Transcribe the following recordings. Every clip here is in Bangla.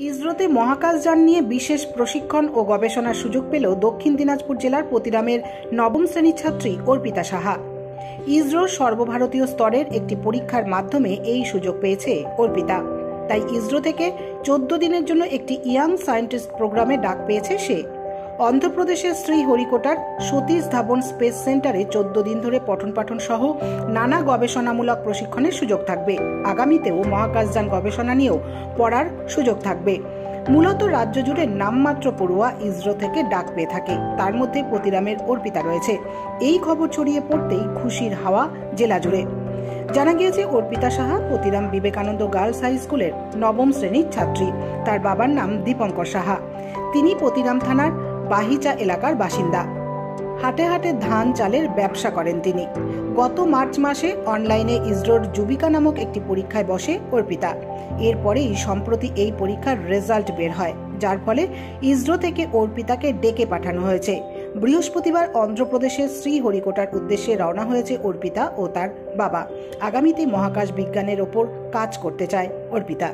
ইসরোতে মহাকাশযান নিয়ে বিশেষ প্রশিক্ষণ ও গবেষণার সুযোগ পেল দক্ষিণ দিনাজপুর জেলার পতিরামের নবম শ্রেণীর ছাত্রী অর্পিতা সাহা। ইসরোর সর্বভারতীয় স্তরের একটি পরীক্ষার মাধ্যমে এই সুযোগ পেয়েছে অর্পিতা। তাই ইসরো থেকে 14 দিনের জন্য একটি ইয়াং সায়েন্টিস্ট প্রোগ্রামে ডাক পেয়েছে সে। অন্ধ্রপ্রদেশের শ্রীহরিকোটার সতীশ ধাবন স্পেস সেন্টারে 14 দিন ধরে পঠন পাঠন সহ নানা গবেষণামূলক প্রশিক্ষণের সুযোগ থাকবে। আগামীতেও মহাকাশযান গবেষণা নিয়েও পড়ার সুযোগ থাকবে। মূলত রাজ্য জুড়ে নামমাত্র পড়ুয়া ইসরো থেকে ডাক পেয়ে থাকে, তার মধ্যে পতিরামের অর্পিতা রয়েছে। এই খবর ছড়িয়ে পড়তেই খুশির হাওয়া জেলা জুড়ে। জানা গিয়েছে অর্পিতা সাহা পতিরাম বিবেকানন্দ গার্লস হাই স্কুলের নবম শ্রেণীর ছাত্রী। তার বাবার নাম দীপঙ্কর সাহা। তিনি পতিরাম থানার বাহিচা এলাকার বাসিন্দা। হাটে হাটে ধান চালের ব্যবসা করেন তিনি। গত মার্চ মাসে অনলাইনে ইসরোর যুবিকা নামক একটি পরীক্ষায় বসে অর্পিতা। এরপরেই সম্প্রতি এই পরীক্ষার রেজাল্ট বের হয়, যার ফলে ইসরো থেকে অর্পিতাকে ডেকে পাঠানো হয়েছে। বৃহস্পতিবার অন্ধ্রপ্রদেশের শ্রীহরিকোটার উদ্দেশ্যে রওনা হয়েছে অর্পিতা ও তার বাবা। আগামীতে মহাকাশ বিজ্ঞানের ওপর কাজ করতে চায় অর্পিতা।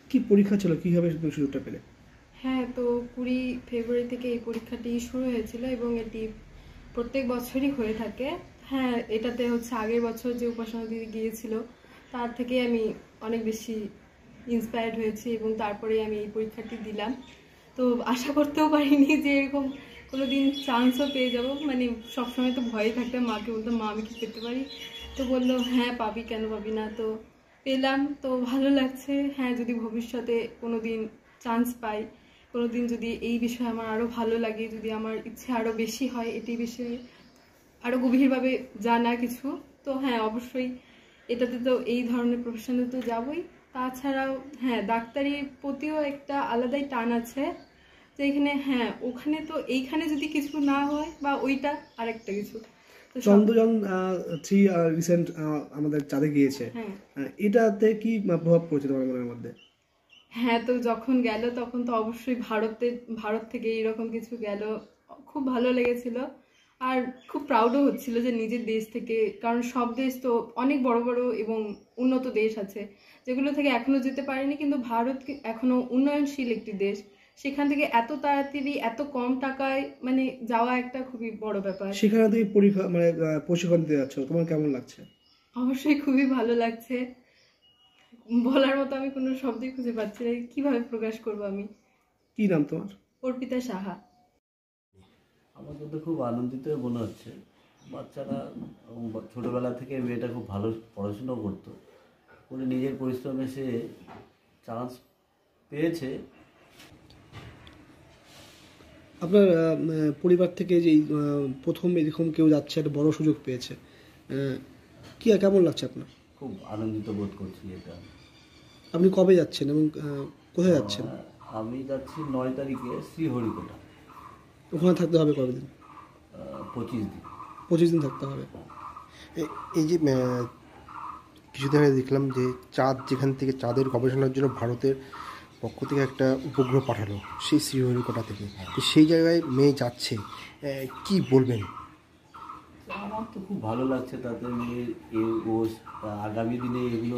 কি পরীক্ষা ছিল, কিভাবে সুযোগটা পেলে? হ্যাঁ, তো 20 ফেব্রুয়ারি থেকে এই পরীক্ষাটি শুরু হয়েছিল এবং এটি প্রত্যেক বছরই হয়ে থাকে। হ্যাঁ, এটাতে হচ্ছে আগের বছর যে উপাসনা দিদি গিয়েছিল তার থেকে আমি অনেক বেশি ইন্সপায়ার্ড হয়েছি এবং তারপরে আমি এই পরীক্ষাটি দিলাম। তো আশা করতেও পারিনি যে এরকম কোনো দিন চান্সও পেয়ে যাব। মানে সবসময় তো ভয়ে থাকতাম, মাকে বলতাম মা আমি কি পেতে পারি, তো বললো হ্যাঁ পাবি, কেন পাবি না। তো পেলাম, তো ভালো লাগছে। হ্যাঁ, যদি ভবিষ্যতে কোনো দিন চান্স পাই, কোনো দিন যদি এই বিষয়ে আমার আরও ভালো লাগে, যদি আমার ইচ্ছে আরও বেশি হয় এটি বিষয়ে আরও গভীরভাবে জানা কিছু, তো হ্যাঁ অবশ্যই এটাতে তো এই ধরনের প্রফেশনে তো যাবই। তাছাড়াও হ্যাঁ, ডাক্তারির প্রতিও একটা আলাদাই টান আছে, যে এখানে হ্যাঁ ওখানে তো এইখানে যদি কিছু না হয় বা ওইটা আরেকটা কিছু। চন্দ্রযান 3 রিসেন্ট আমাদের চাঁদে গিয়েছে, এটাতে কি প্রভাব পড়ছে তোমার মনের মধ্যে? হ্যাঁ, তো যখন গেল তখন তো অবশ্যই ভারত থেকে এইরকম কিছু গেল, খুব ভালো লেগেছিল। আর খুব প্রাউডও হচ্ছিল যে নিজের দেশ থেকে, কারণ সব দেশ তো অনেক বড় বড় এবং উন্নত দেশ আছে যেগুলো থেকে এখনো যেতে পারেনি, কিন্তু ভারত এখনো উন্নয়নশীল একটি দেশ। সেখান থেকে এত তাড়াতাড়ি এত কম টাকায় মানে যাওয়া একটা খুবই বড় ব্যাপার। সেখানে তুমি পরীক্ষা মানে প্রশিক্ষণ দিতে যাচ্ছ, তোমার কেমন লাগছে? অবশ্যই খুবই ভালো লাগছে। বলার মতো আমি কোনো শব্দই খুঁজে পাচ্ছি না, কিভাবে প্রকাশ করবো আমি। কি নাম তোমার? অর্পিতা সাহা। আমার তো খুব আনন্দিত মনে হচ্ছে। বাচ্চারা ছোটোবেলা থেকে মেয়েটা খুব ভালো পড়াশুনো করতো, করে নিজের পরিশ্রমে সে চান্স পেয়েছে। আপনার পরিবার থেকে যে প্রথম এরকম কেউ যাচ্ছে, একটা বড় সুযোগ পেয়েছে, কি কেমন লাগছে আপনার? খুব আনন্দিত বোধ করছি এটা। আপনি কবে যাচ্ছেন এবং কোথায় যাচ্ছেন? আমি যাচ্ছি 9 তারিখে শ্রীহরিকোটা। ওখানে থাকতে হবে কতদিন? 25 দিন। 25 দিন থাকতে হবে। এই যে কিছুদিন আগে দেখলাম যে চাঁদ, যেখান থেকে চাঁদের গবেষণার জন্য ভারতের পক্ষ থেকে একটা উপগ্রহ পাঠালো সেই শ্রীহরিকোটা থেকে, তো সেই জায়গায় মেয়ে যাচ্ছে, কি বলবেন? আমার তো খুব ভালো লাগছে তাতে মেয়ে ও আগামী দিনে এগুলো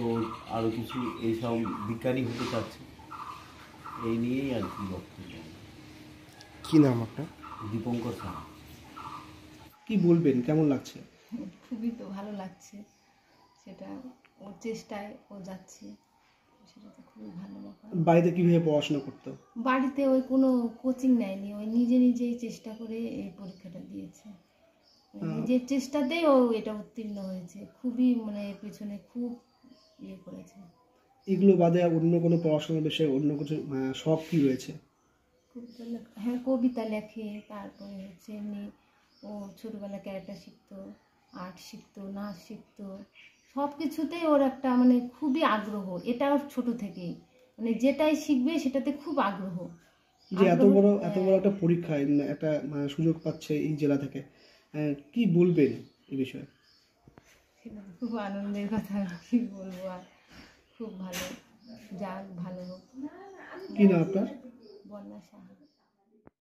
আরও কিছু এইসব বিজ্ঞানী হতে চাচ্ছে, এই নিয়েই আর কি বক্তব্য। কী নাম আপনার? দীপঙ্কর সাহা। কি বলবেন, কেমন লাগছে? খুবই তো ভালো লাগছে, সেটা ওর চেষ্টায় ও যাচ্ছে, সেটা তো খুবই ভালো ব্যাপার। বাড়িতে কিভাবে পড়াশোনা করতো? বাড়িতে ওই কোনো কোচিং নেয়নি, ওই নিজে নিজেই চেষ্টা করে এই পরীক্ষাটা দিয়েছে। নিজের চেষ্টাতেই ও এটা উত্তীর্ণ হয়েছে। খুবই মানে এর পেছনে খুব ইয়ে করেছে। এগুলো বাদে অন্য কোনো পড়াশোনার বিষয়ে অন্য কিছু শখ কি রয়েছে? কবিতা লেখা, হ্যাঁ কবিতা লেখে। তারপরে হচ্ছে এমনি ও ছোটোবেলা ক্যারেক্টার শিখতো, আর্ট শিখতো, নাচ শিখতো, সব কিছুতেই ওর একটা মানে খুবই আগ্রহ। এটা ওর ছোটো থেকেই, মানে যেটাই শিখবে সেটাতে খুব আগ্রহ। যে এত বড় একটা পরীক্ষা, একটা সুযোগ পাচ্ছে এই জেলা থেকে, কি বলবেন এই বিষয়ে? খুব আনন্দের কথা, কি বলবো আর। খুব ভালো, যাক ভালো হোক। কি না আপনার? বন্যা সাহা।